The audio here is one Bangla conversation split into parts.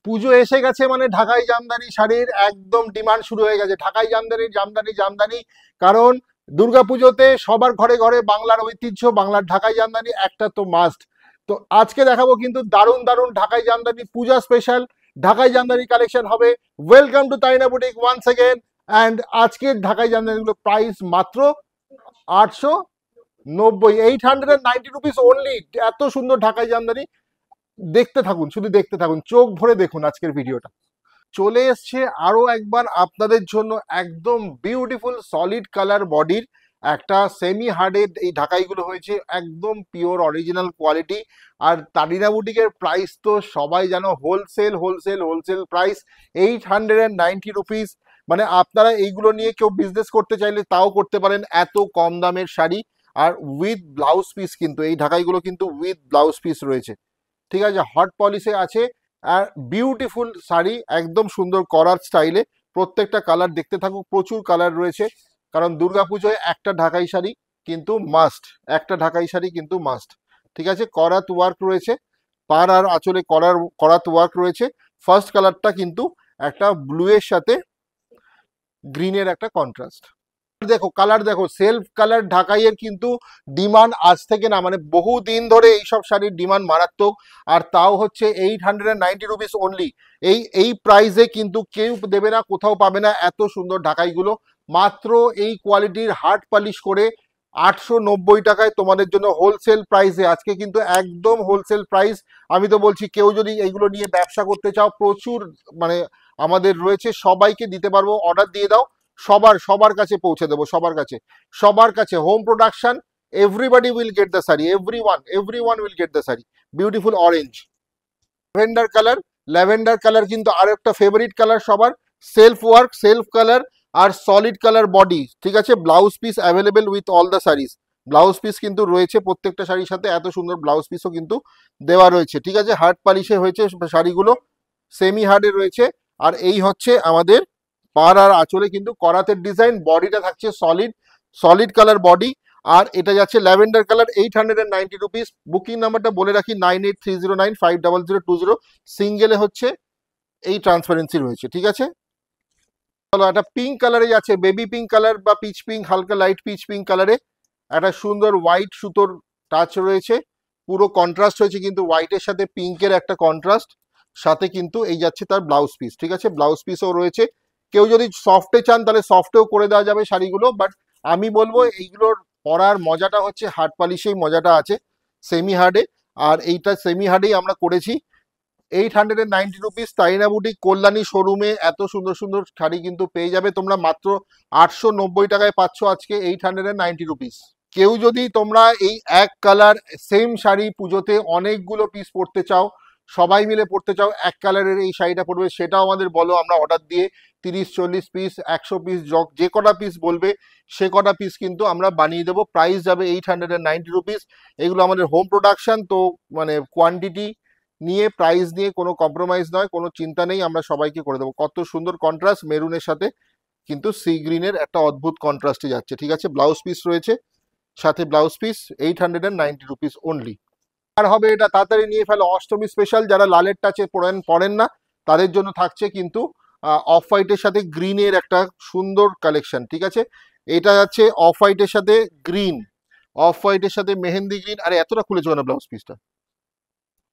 পুজো এসে গেছে মানে ঢাকাই জামদানি শাড়ির একদম ডিমান্ড শুরু হয়ে গেছে। ঢাকাই জামদানি জামদানি জামদানি, কারণ দুর্গাপুজোতে সবার ঘরে ঘরে বাংলার ঐতিহ্য, বাংলার ঢাকাই জামদানি একটা তো মাস্ট। তো আজকে দেখাবো কিন্তু দারুণ দারুণ ঢাকাই জামদানি পূজা স্পেশাল ঢাকাই জামদানি কালেকশন হবে। ওয়েলকাম টু তাইনা বুটিক ওয়ান্স अगेन। অ্যান্ড আজকের ঢাকাই জামদানিগুলো প্রাইস মাত্র 890, 890 রুপিস অনলি। এত সুন্দর ঢাকাই জামদানি, দেখতে থাকুন, শুধু দেখতে থাকুন, চোখ ভরে দেখুন আজকের ভিডিওটা। চলে এসছে আরো একবার আপনাদের জন্য একদম বিউটিফুল সলিড কালার বডির একটা সেমি হার্ডেড এই ঢাকাইগুলো হয়েছে একদম পিওর অরিজিনাল কোয়ালিটি। আর তানিনা বুটিকের প্রাইস তো সবাই জানো, wholesale wholesale wholesale price 890 rupees. মানে আপনারা এইগুলো নিয়ে কেউ বিজনেস করতে চাইলে তাও করতে পারেন, এত কম দামের শাড়ি। আর উইথ ব্লাউজ পিস, কিন্তু এই ঢাকাইগুলো কিন্তু উইথ ব্লাউজ পিস রয়েছে, ঠিক আছে, হট পলিশে আছে। আর বিউটিফুল শাড়ি, একদম সুন্দর করার স্টাইলে। প্রত্যেকটা কালার দেখতে থাকুক, প্রচুর কালার রয়েছে, কারণ দুর্গাপুজোয় একটা ঢাকাই শাড়ি কিন্তু মাস্ট, একটা ঢাকাই শাড়ি কিন্তু মাস্ট। ঠিক আছে, করাত ওয়ার্ক রয়েছে, পার আর আঁচলে করাত ওয়ার্ক রয়েছে। ফার্স্ট কালারটা কিন্তু একটা ব্লু এর সাথে গ্রিনের একটা কন্ট্রাস্ট। দেখো কালার দেখো, সেলফ কালার ঢাকাইয়ের কিন্তু ডিমান্ড আজ থেকে না, মানে বহু দিন ধরে এইসব শাড়ির ডিমান্ড মারাত্মক। আর তাও হচ্ছে 890 রুপিস অনলি। এই প্রাইসে কিন্তু কেউ দেবে না, কোথাও পাবে না এত সুন্দর ঢাকাইগুলো। মাত্র এই কোয়ালিটির হার্ড পালিশ করে 890 টাকায় তোমাদের জন্য হোলসেল প্রাইসে, আজকে কিন্তু একদম হোলসেল প্রাইস। আমি তো বলছি কেউ যদি এইগুলো নিয়ে ব্যবসা করতে চাও, প্রচুর মানে আমাদের রয়েছে, সবাইকে দিতে পারবো, অর্ডার দিয়ে দাও, সবার সবার কাছে পৌঁছে দেবো, সবার কাছে home production. Everybody will get the sari, everyone will get the sari. Beautiful orange lavender colour, lavender colour কিন্তু আরো একটা ফেভারিট কালার সবার। সেলফ ওয়ার্ক, সেলফ কালার আর সলিড কালার বডি, ঠিক আছে। Blouse piece available with all the saris, blouse piece কিন্তু রয়েছে প্রত্যেকটা শাড়ির সাথে, এত সুন্দর ব্লাউজ পিসও কিন্তু দেওয়া রয়েছে, ঠিক আছে। হার্ড পালিশে হয়েছে শাড়িগুলো, সেমি হার্ডে রয়েছে। আর এই হচ্ছে আমাদের পার আর আঁচলে কিন্তু করাতের ডিজাইন, বডিটা থাকছে সলিড, সলিড কালার বডি। আর এটা যাচ্ছে ল্যাভেন্ডার কালার, 890 রুপিস। বুকিং নাম্বারটা বলে রাখি, 9830950020। সিঙ্গেলে হচ্ছে এই ট্রান্সপারেন্সি রয়েছে, ঠিক আছে। চলো একটা পিঙ্ক কালারে যাচ্ছে, বেবি পিঙ্ক কালার বা পিচ পিঙ্ক, হালকা লাইট পিচ পিঙ্ক কালারে একটা সুন্দর হোয়াইট সুতোর টাচ রয়েছে, পুরো কন্ট্রাস্ট হয়েছে কিন্তু হোয়াইটের সাথে পিঙ্কের একটা কন্ট্রাস্ট, সাথে কিন্তু এই যাচ্ছে তার ব্লাউজ পিস, ঠিক আছে, ব্লাউজ পিসও রয়েছে। কেউ যদি সফটে চান তাহলে সফটেও করে দেওয়া যাবে শাড়িগুলো, বাট আমি বলবো এইগুলোর পরার মজাটা হচ্ছে হার্ড পালিশেই মজাটা আছে, সেমি হার্ডে। আর এইটা সেমি হার্ডেই আমরা করেছি। 890 রুপিস, তাইনা বুটিক কল্যাণী শোরুমে এত সুন্দর সুন্দর শাড়ি কিন্তু পেয়ে যাবে তোমরা, মাত্র 890 টাকায় পাচ্ছ আজকে 890 রুপিস। কেউ যদি তোমরা এই এক কালার সেম শাড়ি পুজোতে অনেকগুলো পিস পরতে চাও, সবাই মিলে পরতে চাও, এক কালারের এই শাড়িটা পরবে, সেটাও আমাদের বলো, আমরা অর্ডার দিয়ে 30-40 পিস 100 পিস যে কটা পিস বলবে সে কটা পিস কিন্তু আমরা বানিয়ে দেবো। প্রাইস যাবে 890 রুপিস। এগুলো আমাদের হোম প্রোডাকশন তো, মানে কোয়ান্টিটি নিয়ে প্রাইস নিয়ে কোনো কম্প্রোমাইজ নয়, কোনো চিন্তা নেই, আমরা সবাইকে করে দেবো। কত সুন্দর কন্ট্রাস্ট, মেরুনের সাথে কিন্তু সি গ্রিনের একটা অদ্ভুত কন্ট্রাস্টে যাচ্ছে, ঠিক আছে। ব্লাউজ পিস রয়েছে সাথে, ব্লাউজ পিস 890 রুপিস অনলি। আর হবে এটা তাড়াতাড়ি নিয়ে ফেলো, অষ্টমী স্পেশাল। যারা লালের টাচে পড়েন না তাদের জন্য থাকছে কিন্তু অফ হোয়াইটের সাথে গ্রিনের একটা সুন্দর কালেকশন, ঠিক আছে। এটা যাচ্ছে অফ হোয়াইটের সাথে গ্রিন, অফ হোয়াইটের সাথে মেহেন্দি গ্রিন। আরে এতটা খুলেছো না ব্লাউজ পিসটা,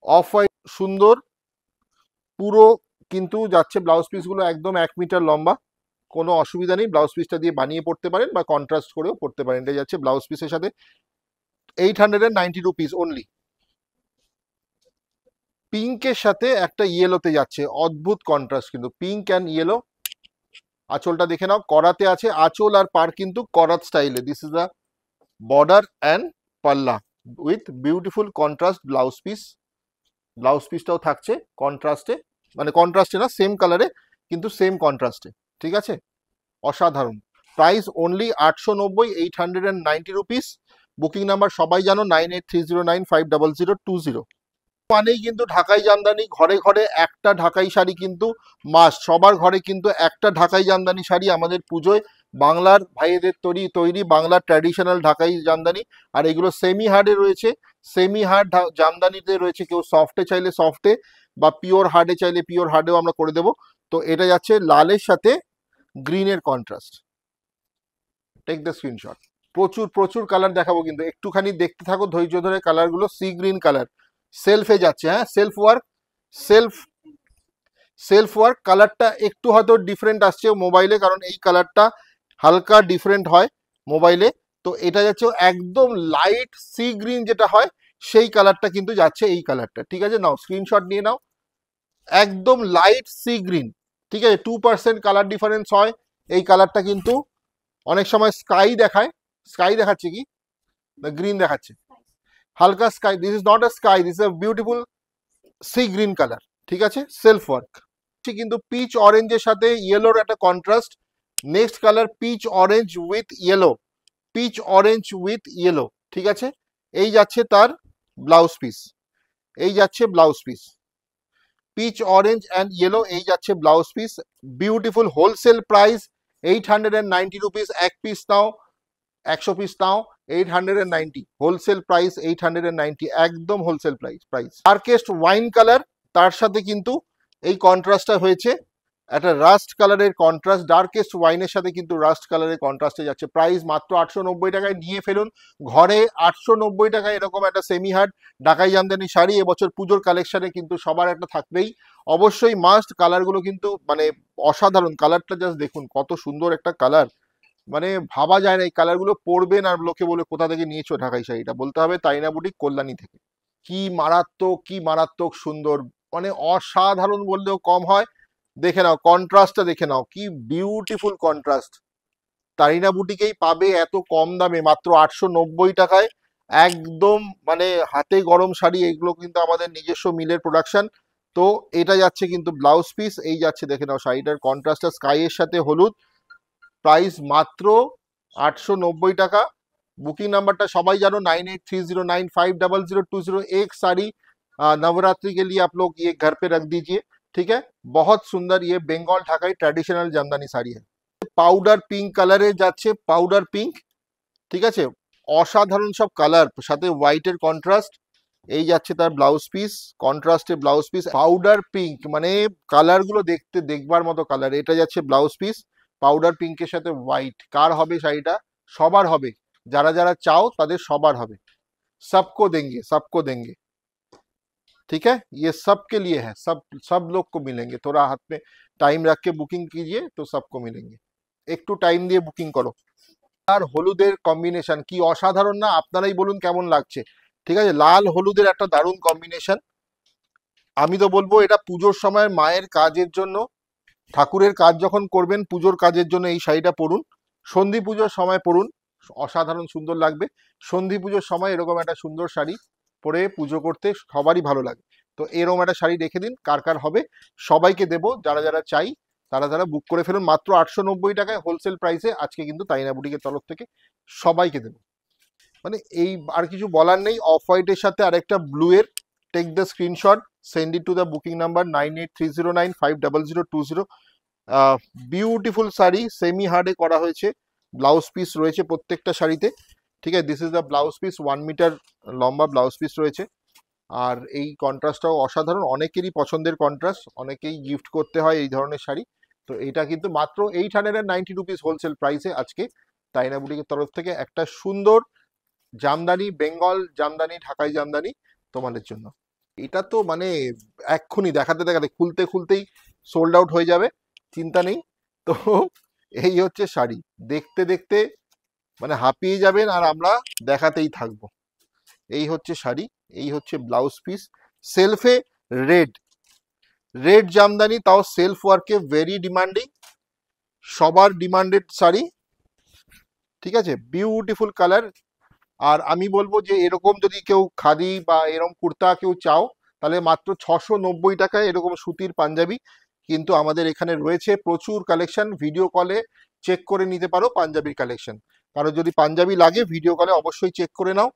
অফ হোয়াইট সুন্দর পুরো কিন্তু যাচ্ছে। ব্লাউজ পিসগুলো একদম 1 মিটার লম্বা, কোনো অসুবিধা নেই, ব্লাউজ পিসটা দিয়ে বানিয়ে পড়তে পারেন বা কন্ট্রাস্ট করেও পড়তে পারেন। এটা যাচ্ছে ব্লাউজ পিসের সাথে, 890 রুপিস অনলি। পিঙ্কের সাথে একটা ইয়েলোতে যাচ্ছে, অদ্ভুত কন্ট্রাস্ট কিন্তু, পিঙ্ক অ্যান্ড ইয়েলো। আঁচলটা দেখে নাও, করাতে আছে আঁচল আর পার কিন্তু করাত স্টাইলে। This is the border and পাল্লা with beautiful contrast blouse piece. Blouse পিসটাও থাকছে কন্ট্রাস্টে, মানে কন্ট্রাস্টে না, সেম কালারে কিন্তু সেম কন্ট্রাস্টে, ঠিক আছে। অসাধারণ price only 890, 890 rupees. Booking number সবাই জানো, 9830950020। মানেই কিন্তু ঢাকাই জামদানি, ঘরে ঘরে একটা ঢাকাই শাড়ি কিন্তু মাস্ট, সবার ঘরে কিন্তু একটা ঢাকাই জামদানি শাড়ি আমাদের পুজোয়। বাংলার ভাইদের তৈরি বাংলার ট্র্যাডিশনাল ঢাকাই জামদানি। আর এগুলো সেমি হার্ডে রয়েছে, সেমি হার্ড জামদানিতে রয়েছে, কেউ সফটে চাইলে সফটে, বা পিওর হার্ডে চাইলে পিওর হার্ডেও আমরা করে দেবো। তো এটা যাচ্ছে লালের সাথে গ্রিনের কন্ট্রাস্ট। Take the screenshot. প্রচুর প্রচুর কালার দেখাবো, কিন্তু একটুখানি দেখতে থাকো ধৈর্য ধরে। কালারগুলো সি গ্রিন কালার, সেলফে যাচ্ছে, হ্যাঁ self work, self self work. কালারটা একটু হয়তো ডিফারেন্ট আসছে মোবাইলে, কারণ এই কালারটা হালকা ডিফারেন্ট হয় মোবাইলে। তো এটা যাচ্ছে একদম লাইট সি গ্রিন যেটা হয় সেই কালারটা কিন্তু যাচ্ছে এই কালারটা। ঠিক আছে, নাও স্ক্রিনশট নিয়ে নাও। একদম লাইট সি গ্রিন, ঠিক আছে, 2% কালার ডিফারেন্স হয়। এই কালারটা কিন্তু অনেক সময় স্কাই দেখায়, স্কাই দেখাচ্ছে কি না গ্রিন দেখাচ্ছে, হালকা sky. This is not a sky, this is a beautiful sea green colour. ঠিক আছে, সেলফ ওয়ার্ক। কিন্তু পিচ অরেঞ্জের সাথে ইয়েলোর একটা contrast. Next colour peach orange with yellow, peach orange with yellow. ঠিক আছে, এই যাচ্ছে তার ব্লাউজ পিস, এই যাচ্ছে blouse piece, peach orange and yellow, এই যাচ্ছে blouse piece. Beautiful. Wholesale price 890 rupees. এক piece now 100 piece now 890, wholesale price 890, একদম wholesale price. Darkest wine colour, তার সাথে কিন্তু এই কন্ট্রাস্টটা হয়েছে একটা রাস্ট কালারের কন্ট্রাস্ট। ডার্কেস্ট ওয়াইনের সাথে কিন্তু রাস্ট কালারের কন্ট্রাস্টে যাচ্ছে। প্রাইস মাত্র 890 টাকায়। নিয়ে ফেলুন ঘরে। 890 টাকায় এরকম একটা সেমি হার্ড ঢাকাই জামদানি শাড়ি এবছর পুজোর কালেকশনে কিন্তু সবার একটা থাকবেই, অবশ্যই মাস্ট। কালারগুলো কিন্তু মানে অসাধারণ। কালারটা জাস্ট দেখুন কত সুন্দর একটা কালার, মানে ভাবা যায় না এই কালারগুলো পরবেন আর লোকে বলে কোথা থেকে নিয়েছো ঢাকাই শাড়িটা। বলতে হবে তাইনা বুটিক, কল্যাণী থেকে। কি মারাত্মক, কি মারাত্মক সুন্দর, মানে অসাধারণ বললেও কম হয়। দেখে নাও কন্ট্রাস্টটা, দেখে নাও কি বিউটিফুল কন্ট্রাস্ট। তারিনা বুটিকেই পাবে এত কম দামে, মাত্র 890 টাকায়। একদম মানে হাতে গরম শাড়ি। এগুলো কিন্তু আমাদের নিজস্ব মিলের প্রোডাকশন। তো এটা যাচ্ছে কিন্তু ব্লাউজ পিস, এই যাচ্ছে দেখে নাও শাড়িটার কন্ট্রাস্টটা স্কাইয়ের সাথে হলুদ। প্রাইস মাত্র 890 টাকা। बुकिंग नंबर सबाई जानो 9830950020। एक साड़ी नवरात्रि के लिए आप लोग ये घर पे रख दीजिए। ठीक है, बहुत सुंदर ये बेंगल ढाकाई ट्रेडिशनल जामदानी शाड़ी है। पाउडार पिंक कलर যাচ্ছে, पाउडार पिंक। ঠিক আছে, অসাধারণ সব কালার, সাথে হোয়াইটের কন্ট্রাস্ট। এই যাচ্ছে তার ব্লাউজ পিস, কন্ট্রাস্টে ব্লাউজ পিস, পাউডার পিঙ্ক, মানে কালারগুলো দেখতে দেখবার মতো কালার। এটা যাচ্ছে ব্লাউজ পিস পাউডার পিঙ্কের সাথে হোয়াইট। কার হবে শাড়িটা? সবার হবে, যারা যারা চাও তাদের সবার হবে। सबको देंगे, सबको देंगे। ठीक है, ये सबके लिए है, सब सब लोग को मिलेंगे। थोड़ा हाथ में टाइम रख के बुकिंग कीजिए तो सबको मिलेंगे। একটু টাইম দিয়ে বুকিং করো। আর হলুদের কম্বিনেশন কি অসাধারণ না? আপনারাই বলুন কেমন লাগছে। ঠিক আছে, লাল হলুদের একটা দারুণ কম্বিনেশন। আমি তো বলবো এটা পুজোর সময় মায়ের কাজের জন্য, ঠাকুরের কাজ যখন করবেন পুজোর কাজের জন্য এই শাড়িটা পরুন। সন্ধি পুজোর সময় পরুন, অসাধারণ সুন্দর লাগবে। সন্ধি পুজোর সময় এরকম একটা সুন্দর শাড়ি পরে পুজো করতে সবারই ভালো লাগে। তো এরকম একটা শাড়ি রেখে দিন, কার কার হবে সবাইকে দেবো। যারা যারা চাই তারা তারা বুক করে ফেলুন। মাত্র 890 টাকায় হোলসেল প্রাইসে আজকে কিন্তু তাইনা বুটিকের তরফ থেকে সবাইকে দেবো। মানে এই আর কিছু বলার নেই। অফ হোয়াইটের সাথে আরেকটা ব্লু এর। Take the screenshot, send it to the booking number 9830950020। Beautiful sari, semi হার্ডে করা হয়েছে, ব্লাউজ পিস রয়েছে প্রত্যেকটা শাড়িতে। ঠিক আছে, this is the blouse piece, 1 metre লম্বা ব্লাউজ পিস রয়েছে। আর এই কন্ট্রাস্টটাও অসাধারণ, অনেকেরই পছন্দের কন্ট্রাস্ট, অনেকেই গিফট করতে হয় এই ধরনের শাড়ি। তো এটা কিন্তু মাত্র 890 রুপিস হোলসেল প্রাইসে আজকে তাইনা বুটিকের তরফ থেকে একটা সুন্দর জামদানি, বেঙ্গল জামদানি, ঢাকাই জামদানি তোমাদের জন্য। এটা তো মানে এক্ষুনি দেখাতে দেখাতে খুলতে খুলতেই সোল্ড আউট হয়ে যাবে, চিন্তা নেই। তো এই হচ্ছে শাড়ি, দেখতে দেখতে মানে হাঁপিয়ে যাবেন আর আমরা দেখাতেই থাকবো। এই হচ্ছে শাড়ি, এই হচ্ছে ব্লাউজ পিস। সেলফে রেড, রেড জামদানি, তাও সেলফ ওয়ার্কে ভেরি ডিমান্ডিং, সবার ডিমান্ডেড শাড়ি। ঠিক আছে, বিউটিফুল কালার। আর আমি বলবো যে এরকম যদি কেউ খাদি বা এরকম কুর্তা কেউ চাও, তাহলে মাত্র 690 টাকায় এরকম সুতির পাঞ্জাবি কিন্তু আমাদের এখানে রয়েছে প্রচুর কালেকশন। ভিডিও কলে চেক করে নিতে পারো পাঞ্জাবির কালেকশন। কারো যদি পাঞ্জাবি লাগে ভিডিও কলে অবশ্যই চেক করে নাও।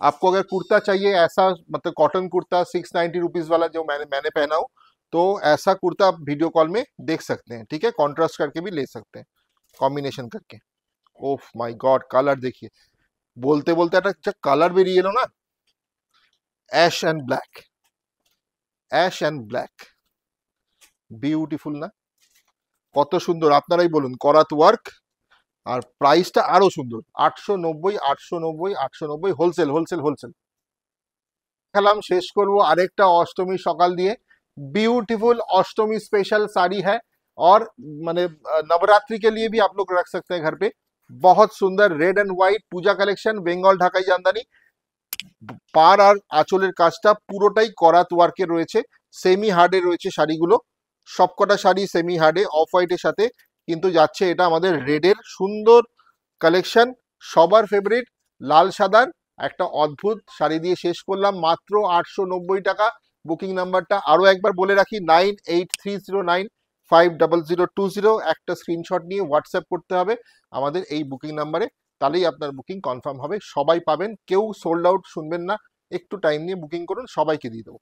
आपको अगर कुर्ता चाहिए ऐसा, मतलब कॉटन कुर्ता 690 रुपीज वाला जो मैंने पहना हूं, तो ऐसा कुर्ता आप वीडियो कॉल में देख सकते हैं। ठीक है, कॉन्ट्रास्ट करके भी ले सकते हैं, कॉम्बिनेशन करके। ओफ माय गॉड, কালার देखिए, বলতে বলতে একটা কালার বেরিয়ে এলো না, ash and black. Ash and black, beautiful না? কত সুন্দর, আপনারাই বলুন। করাত ওয়ার্ক, আর প্রাইসটা আরো সুন্দর, 890, 890, 890, হোলসেল হোলসেল হোলসেল। খেলাম, শেষ করব আরেকটা অষ্টমী সকাল দিয়ে। ब्यूटीफुल अष्टमी स्पेशल साड़ी है, और माने नवरात्रि के लिए भी आप लोग रख सकते हैं घर पे। बहुत सुंदर red and white puja collection, Bengal Dhakai Jamdani. পার আর আঁচলের কাজটা পুরোটাই করাত ওয়ার্কে রয়েছে, সেমি হার্ডে রয়েছে শাড়িগুলো, সবকটা শাড়ি সেমি হার্ডে অফ হোয়াইটের সাথে কিন্তু যাচ্ছে এটা আমাদের রেডের সুন্দর কালেকশন। সবার ফেভারিট লাল সাদার একটা অদ্ভুত শাড়ি দিয়ে শেষ করলাম, মাত্র 890 টাকা। বুকিং নাম্বারটা আরো একবার বলে রাখি, 9830950020। একটা স্ক্রিনশট নিয়ে হোয়াটসঅ্যাপ করতে হবে আমাদের এই বুকিং নাম্বারে, তাহলেই আপনার বুকিং কনফার্ম হবে। সবাই পাবেন, কেউ সোল্ড আউট শুনবেন না, একটু টাইম নিয়ে বুকিং করুন, সবাইকে দিয়ে দেবো।